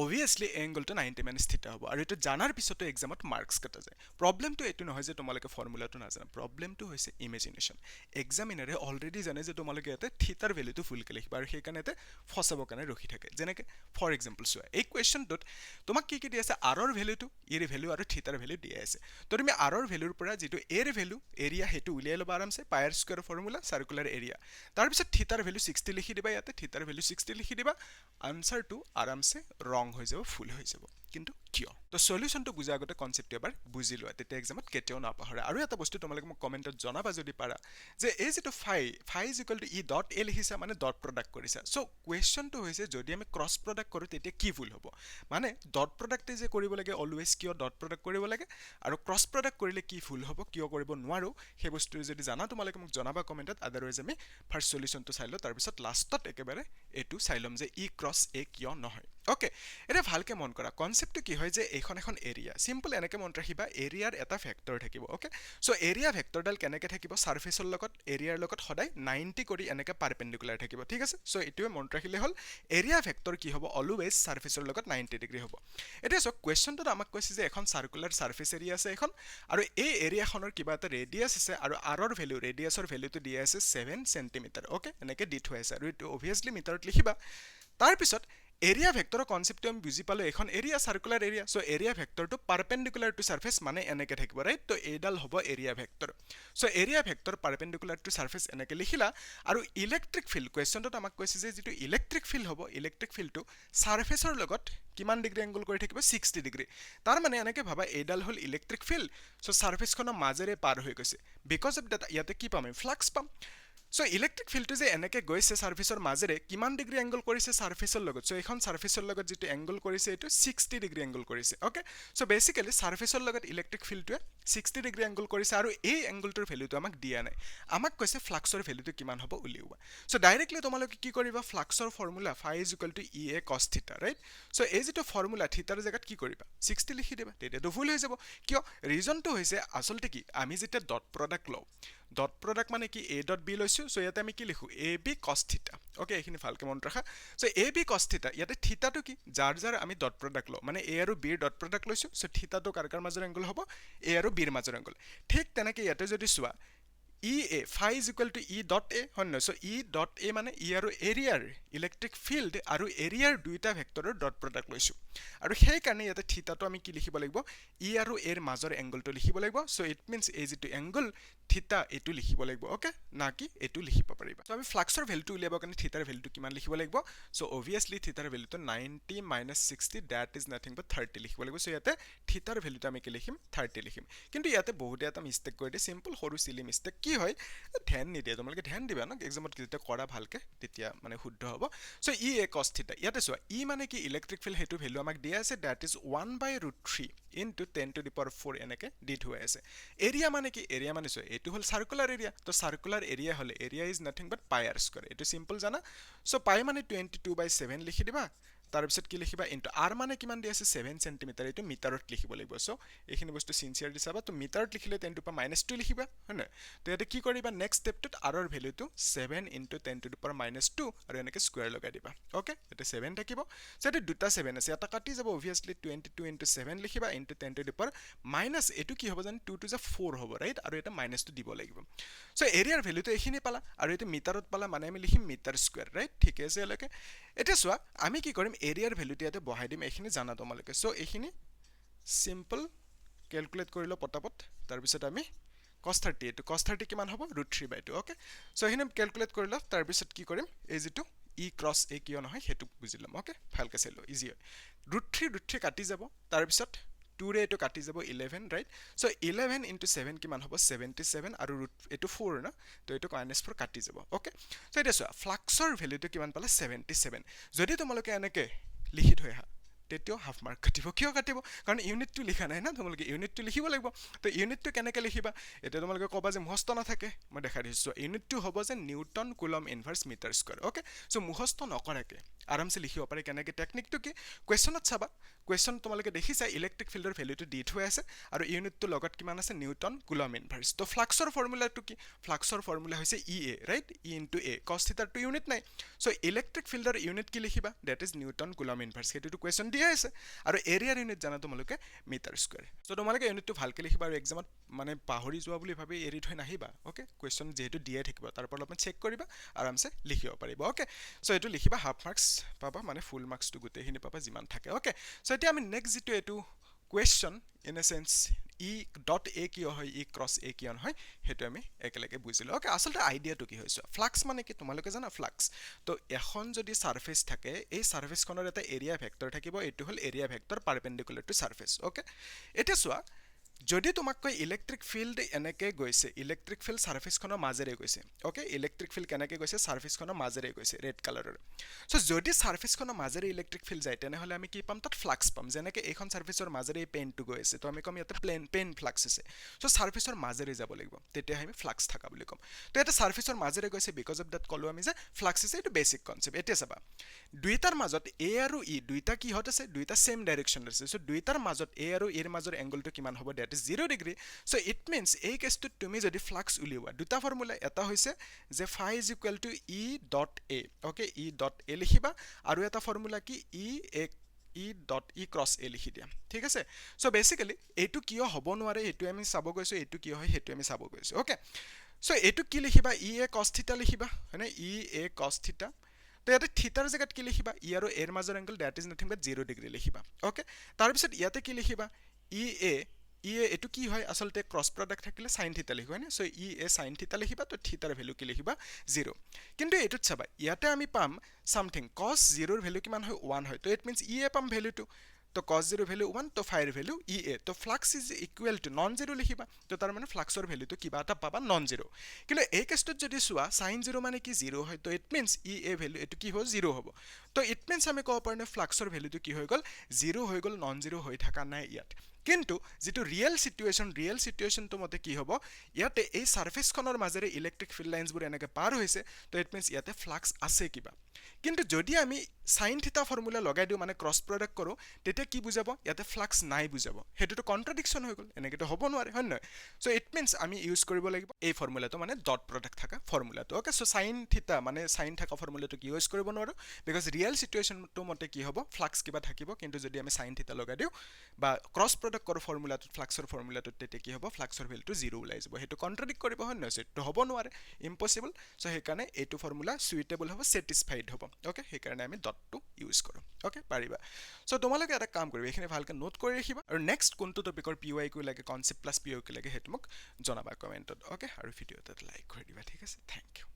obviously angle to 90 minus theta hobo aru etu janar pisoto exam ot marks kata jay problem to etu nohoy je tomaloke formula to na jana problem to hoise imagination examiner already jane je tomaloke ete theta value to full ke likhiba aru hekane ete fosabo kane rokhi thake jeneke for example so ei question dot tomak ki di ase r r value to e r value aru theta value di ase to tumi r r value pora jitu a r value area hetu uliai loba aram se pi r square formula circular area tar bisot theta value 60 likhi diba yate theta value 60 likhi diba answer to aram se wrong হৈ যাব ফুল হৈ যাব কিন্তু কিয় তো solution তো বুজা আগতে কনসেপ্ট এবাৰ বুজি লোৱা তেতিয়া এক্সামত কেতিয়াও নাপাহৰা আৰু এটা বস্তু তোমালোকে মোক কমেন্টত জনাবা যদি পাৰা যে এই যেটো phi is equal to E dot A লিখিছা মানে ডট প্ৰডাক্ট কৰিছা সো কোৱেশ্চন তো হৈছে যদি আমি ক্ৰস প্ৰডাক্ট কৰো তেতিয়া কি ভুল হ'ব মানে ডট প্ৰডাক্টে যে কৰিব লাগে অলৱেজ কিয় ডট প্ৰডাক্ট কৰিব লাগে আৰু ক্ৰস প্ৰডাক্ট কৰিলে কি ভুল হ'ব কিয় কৰিব নোৱাৰো সেই বস্তু যদি জানা তোমালোকে মোক জনাবা কমেন্টত আদাৰৱাইজ আমি ফাৰ্স্ট সলিউশন তো চাই ল তাৰ পিছত লাষ্টত একেবাৰে এটো চাইলম যে ই ক্ৰস এ কিয় নহয় ওকে এটা ভালকে মন কৰা কনসেপ্টটো কি হয় যে এখন এৰিয়া সিম্পল এনেকে মন ৰাখিবা এৰিয়াৰ এটা ফেক্টৰ থাকিব ওকে সো এৰিয়া ভেক্টৰডাল কেনেকে থাকিব সাৰফেসৰ লগত এৰিয়াৰ লগত সদায় 90 কৰি এনেকে পাৰপেন্ডিকুলাৰ থাকিব ঠিক আছে সো এটোৱে মন ৰাখিলে হল এৰিয়া ভেক্টৰ কি হ'ব অলৱেজ সাৰফেসৰ লগত 90 ডিগ্ৰী হ'ব এটা সো কোৱেশ্চনটো আমাক কৈছে যে এখন সাৰ্কুলাৰ সাৰফেস এৰিয়া আছে এখন আৰু এই এৰিয়াখনৰ কিবা এটা ৰেডিয়াস আছে আৰু r ৰ ভ্যালু ৰেডিয়াসৰ ভ্যালুটো দিয়া আছে 7 সেন্টিমিটাৰ ওকে এনেকে দি থোৱা আছে আৰু এটো অবিয়াসলি মিটাৰত লিখিবা তাৰ পিছত এৰিয়া ভেক্টৰৰ কনসেপ্টটো আমি বুজি পালো এখন area circular area so area ভেক্টৰটো পাৰপেন্ডিকুলাৰ টু সাৰফেস মানে এনেকে থাকিব ৰাইট তো এইডাল হ'ব area vector so area vector perpendicular to surface এনেকে লিখিলা আৰু ইলেক্ট্ৰিক ফিল্ড কোৱেশ্চনটো আমাক কৈছে যে যেটো ইলেক্ট্ৰিক ফিল্ড হ'ব ইলেক্ট্ৰিক ফিল্ডটো সাৰফেসৰ লগত কিমান ডিগ্ৰী এংগল কৰি থাকিব 60 ডিগ্ৰী তাৰ মানে এনেকে ভাবা এইডাল হল ইলেক্ট্ৰিক ফিল্ড সো সাৰফেসখনৰ মাজেৰে পাৰ হৈ গৈছে বিকজ অফ দ্যাট ইয়াতে কি পাম ফ্লাক্স পাম সো ইলেক্ট্ৰিক ফিল্ডটো যে এনেকে গৈছে সাৰফেসৰ মাজেৰে কিমান ডিগ্ৰী এংগল কৰিছে সাৰফেসৰ লগত সো এখন সাৰফেসৰ লগত যেটো এংগল কৰিছে এটো 60 ডিগ্ৰী এংগল কৰিছে ওকে সো বেসিক্যালি সাৰফেসৰ লগত ইলেক্ট্ৰিক ফিল্ডটোৱে 60 ডিগ্ৰী এংগল কৰিছে আৰু এই এংগলটোৰ ভ্যালুটো আমাক দিয়া নাই আমাক কৈছে ফ্লাক্সৰ ভ্যালুটো কিমান হ'ব উলিওৱা সো ডাইৰেক্টলি তোমালোকে কি কৰিবা ফ্লাক্সৰ formula phi is equal to ea cos theta right so এই যেটো ফৰ্মুলা থিটাৰ জায়গাত কি কৰিবা 60 লিখি দিবা তেতিয়াটো ভুল হৈ যাব কিয় ৰিজনটো হৈছে আসলতে কি আমি যেটা ডট প্ৰডাক্ট লও ডট প্ৰডাক্ট মানে কি a ডট b লৈছো সো ইয়াতে আমি কি লিখো ab cos theta ওকে এখিনি ভালকে মন ৰাখা সো ab cos theta ইয়াতে থিটাটো কি যাৰ আমি ডট প্ৰডাক্ট লও মানে a আৰু b ৰ ডট প্ৰডাক্ট লৈছো সো থিটাটো কাৰ মাজৰ এংগল হ'ব a আৰু b ৰ মাজৰ এংগল ঠিক তেনেকে ইয়াতে যদি চোৱা ea phi is equal to e dot a হন্য সো e dot a মানে e আৰু এৰিয়াৰ ইলেক্ট্ৰিক ফিল্ড আৰু এৰিয়াৰ দুইটা ভেক্টৰৰ ডট প্ৰডাক্ট লৈছো আৰু সেই কাৰণে ইয়াতে থিটাটো আমি কি লিখিব লাগিব e আৰু a ৰ মাজৰ এংগলটো লিখিব লাগিব সো ইট মিন্স এই যেটো এংগল থিটা এটো লিখিব লাগিব ওকে না কি এটো লিখিব পাৰিবা সো আমি ফ্লাক্সৰ ভ্যালুটো উলিয়াব কাৰণে থিটাৰ ভ্যালুটো কিমান লিখিব লাগিব সো অবিয়াসলি থিটাৰ ভ্যালুটো 90 - 60 দ্যাট ইজ নাথিং বাট 30 লিখিব লাগিব সো ইয়াতে থিটাৰ ভ্যালুটো আমি কি লিখিম 30 লিখিম কিন্তু ইয়াতে বহুতে এটা মিস্টেক কৰি দিয়ে সিম্পল সৰু সিলি মিস্টেক কি হয় ধ্যান নিদিয়া তোমালোকে ধ্যান দিবা না এক্সামত যেতিয়া কৰা ভালকে তেতিয়া মানে শুদ্ধ হ'ব সো ই এ cos থিটা ইয়াতে চোৱা ই মানে কি ইলেক্ট্ৰিক ফিল্ড হেতু ভ্যালু আমাক দিয়া আছে that is 1/√3 into 10 to the power 4 এনেকে দি থোৱা আছে এৰিয়া মানে কি এৰিয়া মানে চোৱা এটো হল সার্কুলার এরিয়া তো সার্কুলার এরিয়া হলে এরিয়া ইজ নাথিং বাট পাই r স্কয়ার এটো সিম্পল জানা সো পাই মানে 22/7 লিখি দিবা তাৰ পিছত কি লিখিবা ইনটু r মানে কিমান দি আছে 7 সেন্টিমিটাৰ এটো মিটাৰত লিখিব লাগিব সো এখিনি বস্তু সিনসিয়াৰলি চাবা তো মিটাৰত লিখিলে 10 to the power -2 লিখিবা হয়নে তো এটা কি কৰিবা নেক্সট স্টেপটোত r ৰ ভ্যালুটো 7 into 10 to the power -2 আৰু এনেকে স্কয়াৰ লগাই দিবা ওকে এটা 7 থাকিব সো এটা দুটা 7 আছে এটা কাটি যাব অবিয়াসলি 22 into 7 লিখিবা into 10 to the power minus এটো কি হ'ব জান 2 to the 4 হ'ব ৰাইট আৰু এটা মাইনাসটো দিব লাগিব সো এৰিয়াৰ ভ্যালুটো এখিনি পালা আৰু এটা মিটাৰত পালা মানে আমি লিখিম মিটাৰ স্কয়াৰ ৰাইট ঠিক আছে এলৈকে এটা চোৱা আমি কি কৰিম এৰিয়াৰ ভ্যালুটো ইয়াতে বহাই দিম এখিনি জানা তোমালোকে সো এখিনি সিম্পল ক্যালকুলেট কৰিলো পটাপট তাৰ পিছত আমি cos 30 এটো cos 30 কিমান হ'ব √3/2 ওকে সো এখিনি ক্যালকুলেট কৰিলো তাৰ পিছত কি কৰিম এই যেটো e cross a কিয় নহয় হেতু বুজিলাম ওকে ভালকে চাইলো ইজি হয় √3 কাটি যাব তাৰ পিছত 2 ৰে এটো কাটি যাব 11 ৰাইট সো 11 into 7 কিমান হ'ব 77 আৰু এটো 4 না তো এটো -4 কাটি যাব ওকে সো এটা চোৱা ফ্লাক্সৰ ভ্যালুটো কিমান পালা 77 যদি তোমালোকে এনেকে লিখি থৈ হা তেতিয়াও হাফ মাৰ্ক কাটিব কিয় কাটিব কাৰণ ইউনিটটো লিখা নাই না তোমালোকে ইউনিটটো লিখিব লাগিব তো ইউনিটটো কেনেকে লিখিবা এটা তোমালোকে কবা যে মুখস্থ নাথাকে মই দেখাই দিছো ইউনিটটো হ'ব যে newton coulomb inverse metre square okay so মুখস্থ নকৰাকে আৰামছে লিখিব পাৰে কেনেকৈ টেকনিকটো কি কুৱেশ্যনত চাবা কুৱেশ্যন তোমালোকে দেখিছা ইলেক্ট্ৰিক ফিল্ডৰ ভেলুটো দি থৈ আছে আৰু ইউনিটটো লগত কিমান আছে নিউটন কুলম ইনভাৰ্স তো ফ্লাক্সৰ ফৰ্মুলাটো কি ফ্লাক্সৰ ফৰ্মুলা হৈছে ই এ right E into a cos থিটাৰটো unit নাই চ' ইলেক্ট্ৰিক ফিল্ডৰ ইউনিট কি লিখিবা ডেট ইজ নিউটন কুলম ইনভাৰ্স সেইটোতো কুৱেশ্যন দিয়া আছে আৰু এৰিয়াৰ ইউনিট জানা তোমালোকে মিটাৰ স্কুৱেৰ চ' তোমালোকে ইউনিটটো ভালকৈ লিখিবা আৰু এক্সামত মানে পাহৰি যোৱা বুলি ভাবি এৰি থৈ নাহিবা অ'কে কুৱেশ্যন যিহেতু দিয়ে থাকিব তাৰ পৰা অলপমান চেক কৰিবা আৰামছে লিখিব পাৰিব অ'কে চ' এইটো লিখিবা হাফ মাৰ্কছ পাবা মানে ফুল মাৰ্কছটো গোটেইখিনি পাবা যিমান থাকে অ'কে চ' এতিয়া আমি নেক্সট যিটো এইটো কুৱেশ্যন ইন এ চেন্স ই ডট এ কিয় হয় ই ক্ৰছ এ কিয় নহয় সেইটো আমি একেলগে বুজিলোঁ অ'কে আচলতে আইডিয়াটো কি হৈছে ফ্লাক্স মানে কি তোমালোকে জানা ফ্লাক্স তো এখন যদি ছাৰ্ফেচ থাকে এই ছাৰ্ফেচখনৰ এটা এৰিয়া ভেক্টৰ থাকিব এইটো হ'ল area vector perpendicular to surface okay এতিয়া চোৱা যদি তোমাক কয় ইলেক্ট্ৰিক ফিল্ড এনেকৈ গৈছে ইলেক্ট্ৰিক ফিল্ড ছাৰ্ফেচখনৰ মাজেৰে গৈছে অ'কে ইলেক্ট্ৰিক ফিল্ড কেনেকৈ গৈছে ছাৰ্ফেচখনৰ মাজেৰে গৈছে ৰেড কালাৰৰ চ' যদি ছাৰ্ফেচখনৰ মাজেৰে ইলেক্ট্ৰিক ফিল্ড যায় তেনেহ'লে আমি কি পাম তাত ফ্লাক্স পাম যেনেকৈ এইখন ছাৰ্ফেচৰ মাজেৰে এই পেইনটো গৈ আছে তো আমি ক'ম ইয়াতে পেইন ফ্লাক্স আছে চ' ছাৰ্ফেচৰ মাজেৰে যাব লাগিব তেতিয়া আমি ফ্লাক্স থকা বুলি ক'ম তো ইয়াতে ছাৰ্ফেচৰ মাজেৰে গৈছে বিকজ অফ ডেট ক'লোঁ আমি যে ফ্লাক্স আছে এইটো বেছিক কনচেপ্ট এতিয়া চাবা দুইটাৰ মাজত এ আৰু ই দুইটা কিহত আছে দুইটা ছেম ডাইৰেকশ্যনত আছে চ' দুইটাৰ মাজত এ আৰু ইৰ মাজৰ এংগলটো কিমান হ'ব that is 0 degree so' it means এই কেছটোত তুমি যদি ফ্লাক্স উলিওৱা দুটা ফৰ্মুলা এটা হৈছে যে phi is equal to E dot A okay E dot A লিখিবা আৰু এটা ফৰ্মুলা কি ই ডট ই ক্ৰছ এ লিখি দিয়া ঠিক আছে চ' বেচিকেলি এইটো কিয় হ'ব নোৱাৰে এইটো আমি চাব গৈছোঁ এইটো কিয় হয় সেইটো আমি চাব গৈছোঁ অ'কে চ' এইটো কি লিখিবা ই এ কছ থিটা লিখিবা হয়নে ই এ কছ থিটা তো ইয়াতে থিটাৰ জেগাত কি লিখিবা ই আৰু এৰ মাজৰ angle that is nothing but 0 degree লিখিবা অ'কে তাৰপিছত ইয়াতে কি লিখিবা ই এ এইটো কি হয় আচলতে ক্ৰছ প্ৰডাক্ট থাকিলে সাইন থিটা লিখো হয়নে চ' ই এ সাইন থিটা লিখিবা তো থিটাৰ ভেলু কি লিখিবা 0 কিন্তু এইটোত চাবা ইয়াতে আমি পাম সামথিং কছ 0ৰ ভেলু কিমান হয় 1 হয় তো ইট মিনছ ই এ পাম ভেলুটো তো cos 0 ভেলু 1 তো phi ভেলু ই এ তো flux is equal to non zero লিখিবা তো তাৰ মানে ফ্লাক্সৰ ভেলুটো কিবা এটা পাবা নন জিৰো কিন্তু এই কেছটোত যদি চোৱা সাইন 0 মানে কি 0 হয় তো it means E A value এটো কি হ'ব 0 হ'ব তো ইট মিনছ আমি ক'ব পাৰোঁ ফ্লাক্সৰ ভেলুটো কি হৈ গ'ল 0 হৈ গ'ল নন জিৰো হৈ থকা নাই ইয়াত কিন্তু যেটো ৰিয়েল সিচুৱেশনটো মতে কি হ'ব ইয়াতে এই সাৰফেসখনৰ মাজেৰে ইলেক্ট্ৰিক ফিল্ড লাইনছবোৰ এনেকৈ পাৰ হৈছে তো ইট মিনছ ইয়াতে ফ্লাক্স আছে কিবা কিন্তু যদি আমি সাইন থিটা ফৰ্মুলা লগাই দিও মানে ক্ৰছ প্ৰডাক্ট কৰো তেতিয়া কি বুজাব ইয়াতে ফ্লাক্স নাই বুজাব হেতুটো কন্ট্ৰাডিকশন হৈ গ'ল এনেকেতো হ'ব নোৱাৰে হয় নহয় সো ইট মিনছ আমি ইউজ কৰিব লাগিব এই ফৰ্মুলাটো মানে ডট প্ৰডাক্ট থাকা ফৰ্মুলাটো ওকে সো সাইন থিটা মানে সাইন থাকা ফৰ্মুলাটো কি ইউজ কৰিব নোৱাৰো বিকজ ৰিয়েল সিচুৱেশনটো মতে কি হ'ব ফ্লাক্স কিবা থাকিব কিন্তু যদি আমি সাইন থিটা লগাই দিও বা ক্ৰছ প্ৰডাক্ট কৰ ফৰ্মুলাটো ফ্লাক্সৰ ফৰ্মুলাটো তেতিয়া কি হ'ব ফ্লাক্সৰ ভেলুটো 0 ওলাই যাব হেতু কন্ট্ৰাডিক্ট কৰিব হয় নহয় সেটো হ'ব নোৱাৰে ইম্পসিবল সো হেকাৰণে এইটো ফৰ্মুলা সুইটেবল হ'ব স্যাটিসফাইড হ'ব ওকে হেকাৰণে আমি ডটটো ইউজ কৰো ওকে পাৰিবা সো তোমালোকে এটা কাম কৰিবা এখানে ভালকে নোট কৰি ৰাখিবা আৰু নেক্সট কোনটো টপিকৰ PYQ লাগে কনসেপ্ট প্লাস PYQ লাগে হেতু মোক জনাবা কমেন্টত ওকে আৰু ভিডিওটো লাইক কৰি দিবা ঠিক আছে থ্যাংক ইউ